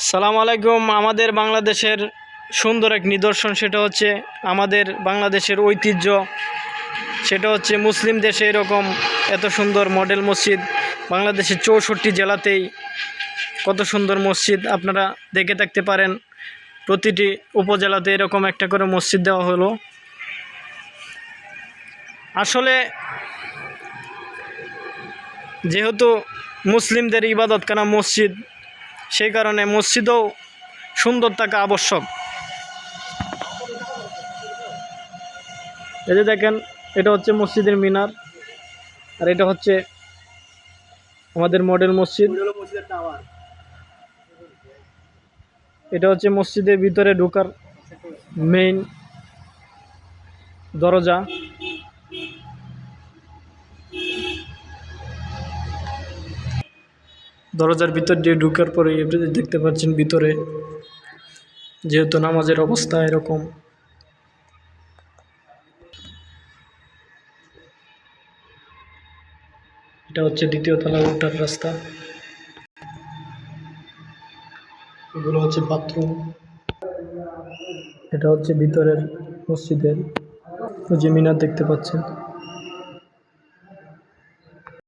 সালাম আলাইকুম। আমাদের বাংলাদেশের সুন্দর এক নিদর্শন, সেটা হচ্ছে আমাদের বাংলাদেশের ঐতিহ্য। সেটা হচ্ছে মুসলিম দেশে এরকম এত সুন্দর মডেল মসজিদ বাংলাদেশের 64 জেলাতেই কত সুন্দর মসজিদ আপনারা দেখে থাকতে পারেন। প্রতিটি উপজেলাতে এরকম একটা করে মসজিদ দেওয়া হলো। আসলে যেহেতু মুসলিমদের ইবাদতখানা মসজিদ, সেই কারণে মসজিদও সুন্দর থাকা আবশ্যক। এই যে দেখেন, এটা হচ্ছে মসজিদের মিনার, আর এটা হচ্ছে আমাদের মডেল মসজিদ। এটা হচ্ছে মসজিদের ভিতরে ঢোকার মেইন দরজা। দরজার ভিতর দিয়ে ঢোকার পরে দেখতে পাচ্ছেন ভিতরে যেহেতু নামাজের অবস্থা এরকম। এটা হচ্ছে দ্বিতীয় তলায় ওঠার রাস্তা। এগুলো হচ্ছে বাথরুম। এটা হচ্ছে ভিতরের মসজিদের যে মিনার দেখতে পাচ্ছেন।